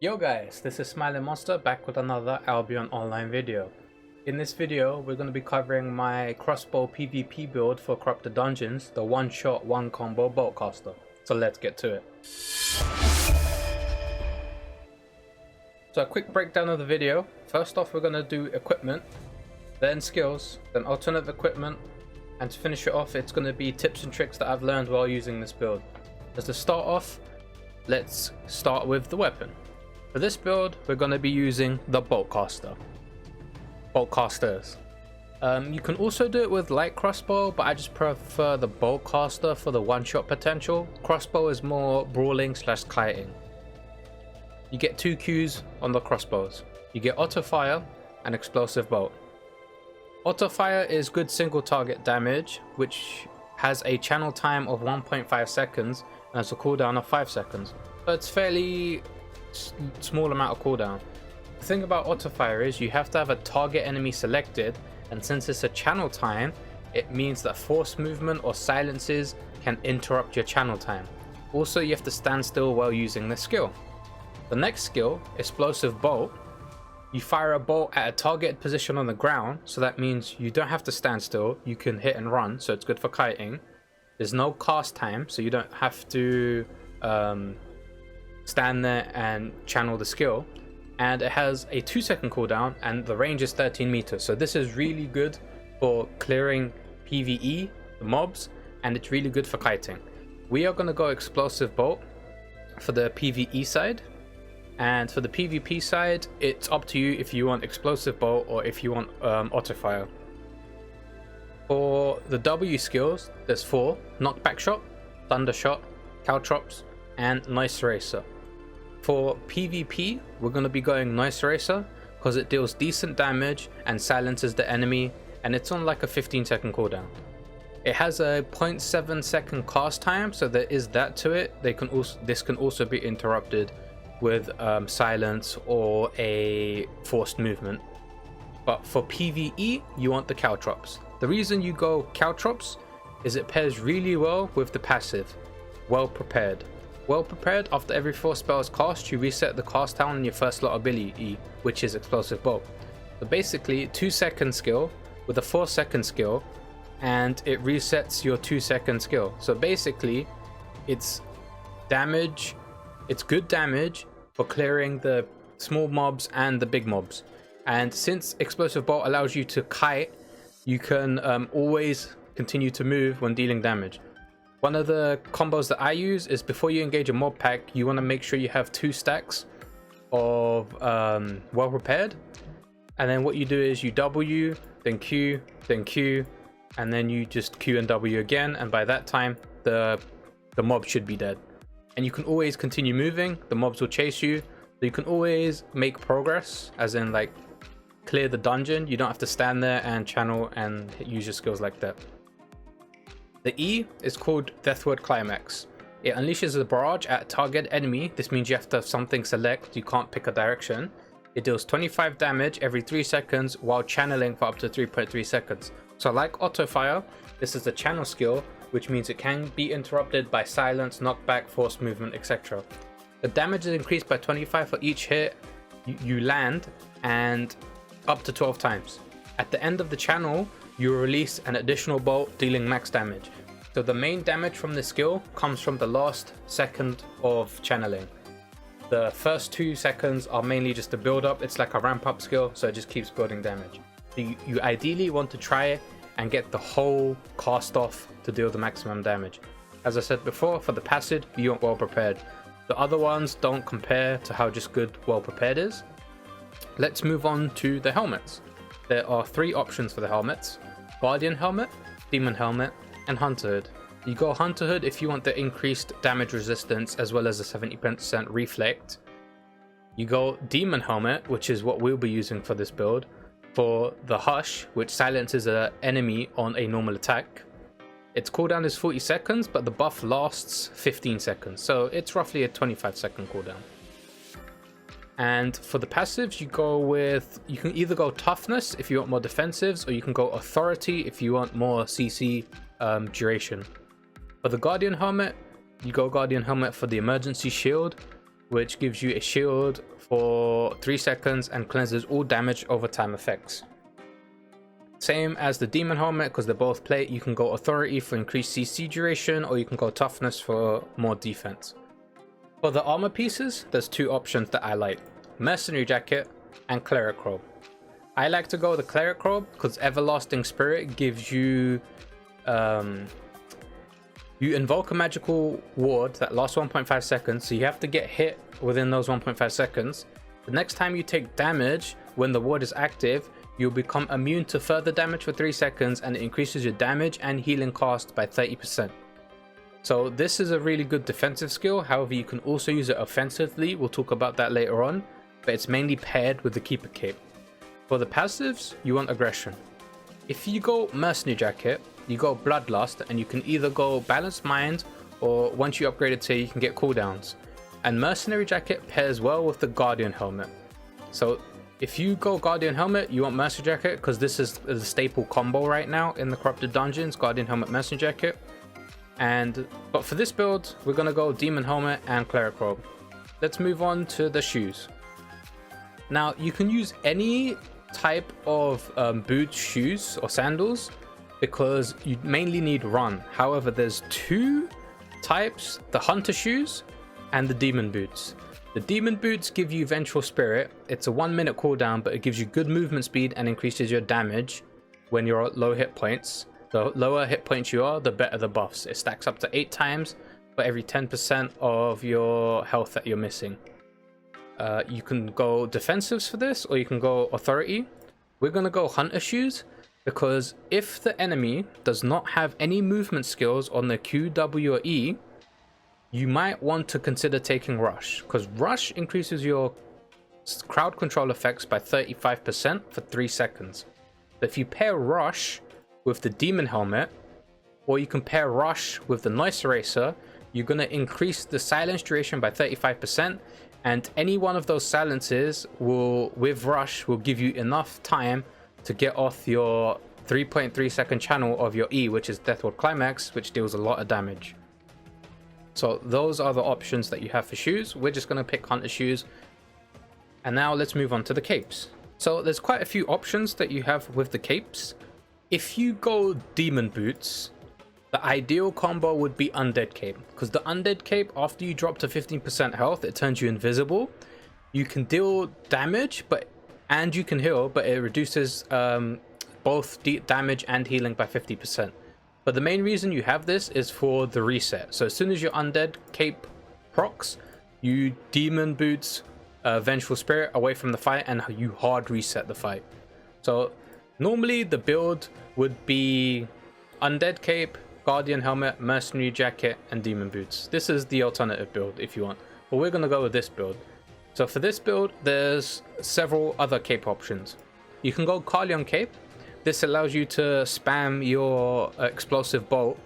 Yo guys, this is Smilinmonster back with another Albion online video. In this video, we're going to be covering my Crossbow PvP build for Corrupted Dungeons, the one-shot, one-combo Boltcaster. So let's get to it. So a quick breakdown of the video. First off, we're going to do equipment, then skills, then alternate equipment, and to finish it off, it's going to be tips and tricks that I've learned while using this build. As to start off, let's start with the weapon. For this build, we're going to be using the Boltcasters. You can also do it with light crossbow, but I just prefer the Boltcaster for the one-shot potential. Crossbow is more brawling / kiting. You get 2 Qs on the crossbows. You get auto fire and explosive bolt. Auto fire is good single target damage, which has a channel time of 1.5 seconds and has a cooldown of 5 seconds. So it's fairly small amount of cooldown. The thing about auto fire is you have to have a target enemy selected, and since it's a channel time, it means that force movement or silences can interrupt your channel time. Also, you have to stand still while using this skill. The next skill, explosive bolt, you fire a bolt at a targeted position on the ground, so that means you don't have to stand still, you can hit and run, so it's good for kiting. There's no cast time, so you don't have to stand there and channel the skill, and it has a 2-second cooldown and the range is 13 meters, so this is really good for clearing PvE, the mobs, and it's really good for kiting. We are going to go explosive bolt for the PvE side, and for the PvP side it's up to you if you want explosive bolt or if you want auto fire. For the W skills, there's 4: knockback shot, thunder shot, caltrops, and noise eraser. For PvP, we're going to be going noise eraser because it deals decent damage and silences the enemy, and it's on like a 15-second cooldown. It has a 0.7 second cast time, so there is that to it. This can also be interrupted with silence or a forced movement. But for PvE, you want the caltrops. The reason you go caltrops is it pairs really well with the passive, well prepared. Well prepared, after every 4 spells cast, you reset the cast down on your first slot ability, which is explosive bolt. So basically, 2-second skill with a 4-second skill, and it resets your 2-second skill. So basically, it's damage. It's good damage for clearing the small mobs and the big mobs. And since explosive bolt allows you to kite, you can always continue to move when dealing damage. One of the combos that I use is before you engage a mob pack, you want to make sure you have 2 stacks of well prepared, and then what you do is you W, then Q, and then you just Q and W again, and by that time the mob should be dead. And you can always continue moving, the mobs will chase you, so you can always make progress, as in like clear the dungeon. You don't have to stand there and channel and use your skills like that. The E is called Deathward Climax. It unleashes a barrage at a target enemy. This means you have to have something select, you can't pick a direction. It deals 25 damage every 3 seconds while channeling for up to 3.3 seconds. So like auto fire, this is the channel skill, which means it can be interrupted by silence, knockback, forced movement, etc. The damage is increased by 25 for each hit you land, and up to 12 times. At the end of the channel, you release an additional bolt dealing max damage. So the main damage from this skill comes from the last second of channeling. The first 2 seconds are mainly just a build up. It's like a ramp up skill, so it just keeps building damage. So you ideally want to try and get the whole cast off to deal the maximum damage. As I said before, for the passive, you want well prepared. The other ones don't compare to how just good well prepared is. Let's move on to the helmets. There are 3 options for the helmets: Guardian helmet, Demon helmet, and Hunter hood. You go Hunter hood if you want the increased damage resistance as well as a 70% reflect. You go Demon helmet, which is what we'll be using for this build, for the Hush, which silences an enemy on a normal attack. Its cooldown is 40 seconds, but the buff lasts 15 seconds, so it's roughly a 25-second cooldown. And for the passives, you can either go Toughness if you want more defensives, or you can go Authority if you want more CC duration. For the Guardian helmet, you go Guardian helmet for the emergency shield, which gives you a shield for 3 seconds and cleanses all damage over time effects. Same as the demon helmet, because they both plate. You can go authority for increased CC duration, or you can go toughness for more defense. For the armor pieces, there's 2 options that I like: mercenary jacket and cleric robe. I like to go with the cleric robe because everlasting spirit gives you you invoke a magical ward that lasts 1.5 seconds, so you have to get hit within those 1.5 seconds. The next time you take damage when the ward is active, you'll become immune to further damage for 3 seconds, and it increases your damage and healing cost by 30%. So this is a really good defensive skill. However, you can also use it offensively. We'll talk about that later on, but it's mainly paired with the Keeper Cape. For the passives, you want aggression. If you go mercenary jacket, you go bloodlust, and you can either go balanced mind, or once you upgrade it to, you can get cooldowns. And mercenary jacket pairs well with the guardian helmet. So if you go guardian helmet, you want mercenary jacket because this is a staple combo right now in the corrupted dungeons: guardian helmet, mercenary jacket. But for this build, we're gonna go demon helmet and cleric robe. Let's move on to the shoes. Now you can use any type of boots, shoes, or sandals, because you mainly need run. However, there's 2 types: the hunter shoes and the demon boots. The demon boots give you vengeful spirit. It's a 1-minute cooldown, but it gives you good movement speed and increases your damage when you're at low hit points. The lower hit points you are, the better the buffs. It stacks up to 8 times for every 10% of your health that you're missing. You can go defensives for this, or you can go authority. We're gonna go hunter shoes, because if the enemy does not have any movement skills on the Q, W, or E, you might want to consider taking rush, because rush increases your crowd control effects by 35% for 3 seconds. But if you pair rush with the demon helmet, or you can pair rush with the noise eraser, you're going to increase the silence duration by 35%, and any one of those silences with rush will give you enough time to get off your 3.3 second channel of your E, which is Deathward Climax, which deals a lot of damage. So those are the options that you have for shoes. We're just going to pick hunter shoes. And now let's move on to the capes. So there's quite a few options that you have with the capes. If you go demon boots, the ideal combo would be undead cape, because the undead cape, after you drop to 15% health, it turns you invisible. You can deal damage and you can heal, but it reduces both damage and healing by 50%. But the main reason you have this is for the reset. So as soon as your undead cape procs, you demon boots vengeful spirit away from the fight, and you hard reset the fight. So normally the build would be undead cape, guardian helmet, mercenary jacket, and demon boots. This is the alternative build if you want, but we're going to go with this build. So for this build, there's several other cape options. You can go Carleon cape. This allows you to spam your explosive bolt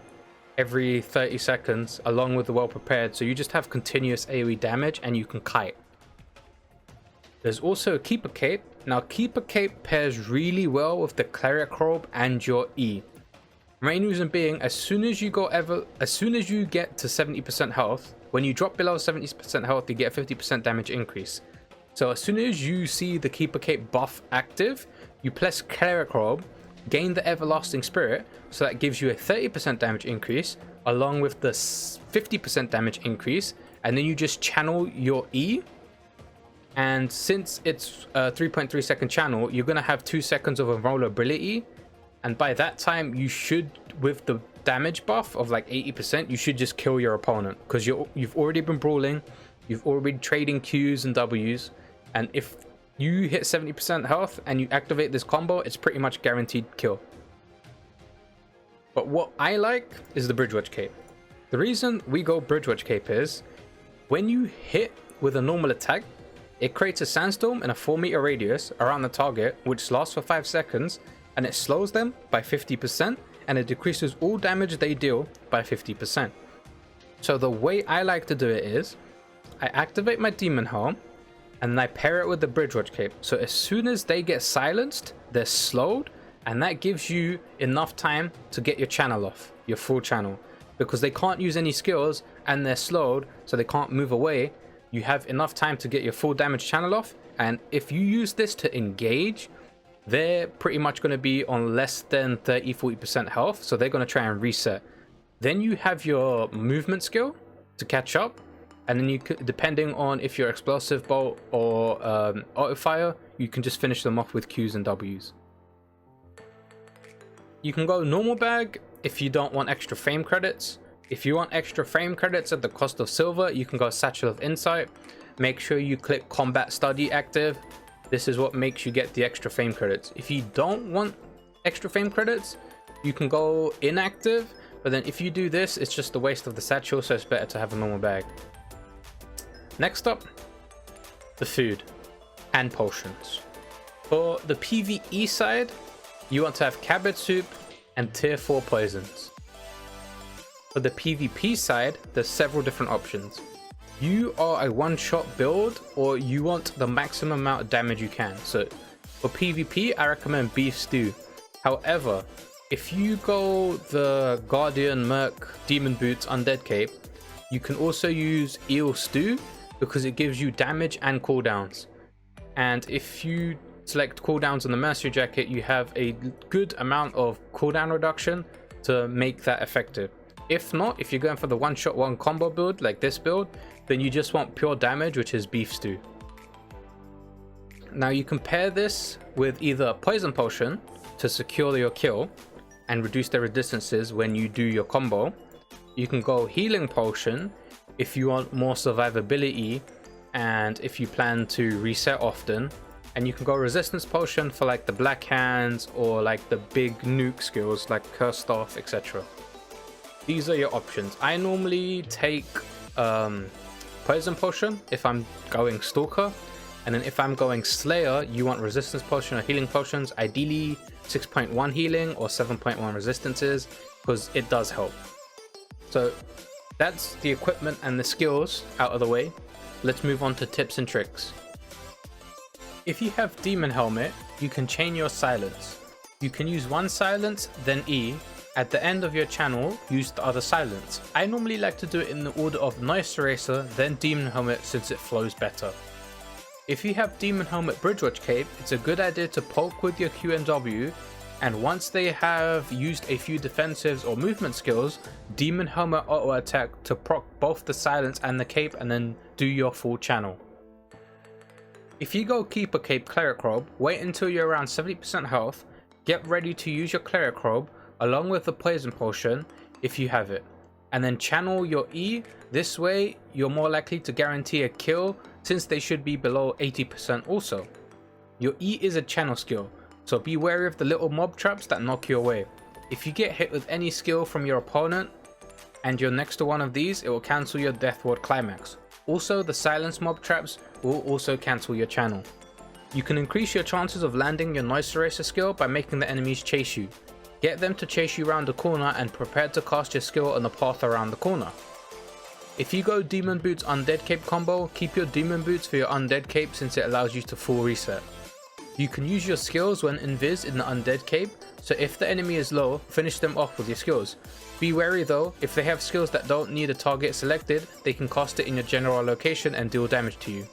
every 30 seconds along with the well prepared, so you just have continuous AoE damage and you can kite. There's also a Keeper Cape. Now Keeper Cape pairs really well with the Cleric Robe and your E. Main reason being, as soon as you get to 70% health, when you drop below 70% health, you get a 50% damage increase. So as soon as you see the Keeper Cape buff active, you press Cleric Robe, gain the Everlasting Spirit, so that gives you a 30% damage increase along with the 50% damage increase, and then you just channel your E. And since it's a 3.3 second channel, you're going to have 2 seconds of invulnerability, and by that time you should, with the damage buff of like 80%, you should just kill your opponent, because you've already been brawling, you've already been trading Qs and Ws, and if you hit 70% health and you activate this combo, it's pretty much guaranteed kill. But what I like is the Bridgewatch Cape. The reason we go Bridgewatch Cape is, when you hit with a normal attack, it creates a sandstorm in a 4-meter radius around the target, which lasts for 5 seconds, and it slows them by 50%, and it decreases all damage they deal by 50%. So the way I like to do it is, I activate my Demon Helm, and then I pair it with the Bridgewatch Cape. So as soon as they get silenced, they're slowed, and that gives you enough time to get your channel off, your full channel, because they can't use any skills and they're slowed, so they can't move away. you have enough time to get your full damage channel off, and if you use this to engage, they're pretty much going to be on less than 30-40% health, so they're going to try and reset. Then you have your movement skill to catch up, and then you could, depending on if you're explosive bolt or auto fire, you can just finish them off with Qs and Ws. You can go normal bag if you don't want extra fame credits. If you want extra fame credits at the cost of silver, you can go Satchel of Insight. Make sure you click Combat Study active. This is what makes you get the extra fame credits. If you don't want extra fame credits, you can go inactive, but then if you do this, it's just a waste of the satchel, so it's better to have a normal bag. Next up, the food and potions. For the PvE side, you want to have cabbage soup and tier 4 poisons. For the PvP side, there's several different options. You are a one-shot build, or you want the maximum amount of damage you can. So for PvP, I recommend beef stew. However, if you go the Guardian, Merc, Demon Boots, Undead Cape, you can also use eel stew because it gives you damage and cooldowns. And if you select cooldowns on the Mercenary Jacket, you have a good amount of cooldown reduction to make that effective. If not, if you're going for the one-shot one combo build like this build, then you just want pure damage, which is beef stew. Now you can pair this with either poison potion to secure your kill and reduce the resistances when you do your combo. You can go healing potion if you want more survivability and if you plan to reset often. And you can go resistance potion for like the black hands or like the big nuke skills like curse staff, etc. These are your options. I normally take poison potion if I'm going stalker, and then if I'm going slayer, you want resistance potion or healing potions, ideally 6.1 healing or 7.1 resistances, because it does help. So that's the equipment and the skills out of the way. Let's move on to tips and tricks. If you have Demon Helmet, you can chain your silence. You can use one silence, then E. At the end of your channel, use the other silence. I normally like to do it in the order of Noise Eraser, then Demon Helmet, since it flows better. If you have Demon Helmet Bridgewatch Cape, it's a good idea to poke with your Q and W, and once they have used a few defensives or movement skills, Demon Helmet auto attack to proc both the silence and the cape, and then do your full channel. If you go Keeper Cape Cleric Robe, wait until you're around 70% health, get ready to use your Cleric Robe along with the poison potion if you have it, and then channel your E. This way you're more likely to guarantee a kill since they should be below 80% also. Your E is a channel skill, so be wary of the little mob traps that knock you away. If you get hit with any skill from your opponent and you're next to one of these, it will cancel your Death Ward climax. Also, the silence mob traps will also cancel your channel. You can increase your chances of landing your Noise Eraser skill by making the enemies chase you. Get them to chase you around the corner and prepare to cast your skill on the path around the corner. If you go Demon Boots Undead Cape combo, keep your Demon Boots for your Undead Cape since it allows you to full reset. You can use your skills when invis in the Undead Cape, so if the enemy is low, finish them off with your skills. Be wary though, if they have skills that don't need a target selected, they can cast it in your general location and deal damage to you.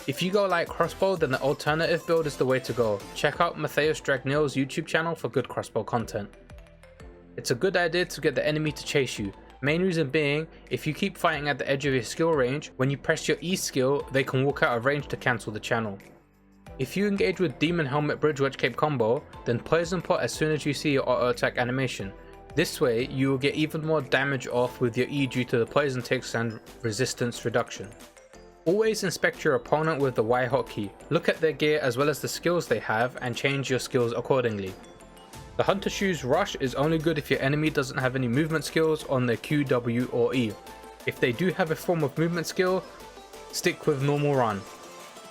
If you go like Crossbow, then the alternative build is the way to go. Check out Matthias Dragnill's YouTube channel for good Crossbow content. It's a good idea to get the enemy to chase you. Main reason being, if you keep fighting at the edge of your skill range, when you press your E skill, they can walk out of range to cancel the channel. If you engage with Demon Helmet Bridgewatch Cape combo, then Poison Pot as soon as you see your auto attack animation. This way, you will get even more damage off with your E due to the poison ticks and resistance reduction. Always inspect your opponent with the Y hotkey. Look at their gear as well as the skills they have and change your skills accordingly. The Hunter Shoes Rush is only good if your enemy doesn't have any movement skills on their Q, W or E. If they do have a form of movement skill, stick with normal run.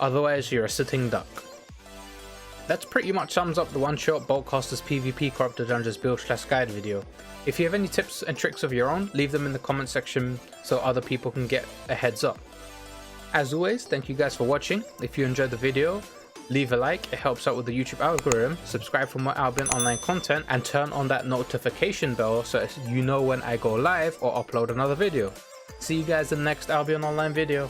Otherwise you're a sitting duck. That's pretty much sums up the one-shot Boltcasters PvP Corrupted Dungeons build/guide video. If you have any tips and tricks of your own, leave them in the comment section so other people can get a heads up. As always, thank you guys for watching. If you enjoyed the video, leave a like, it helps out with the YouTube algorithm. Subscribe for more Albion online content and turn on that notification bell so you know when I go live or upload another video. See you guys in the next Albion online video.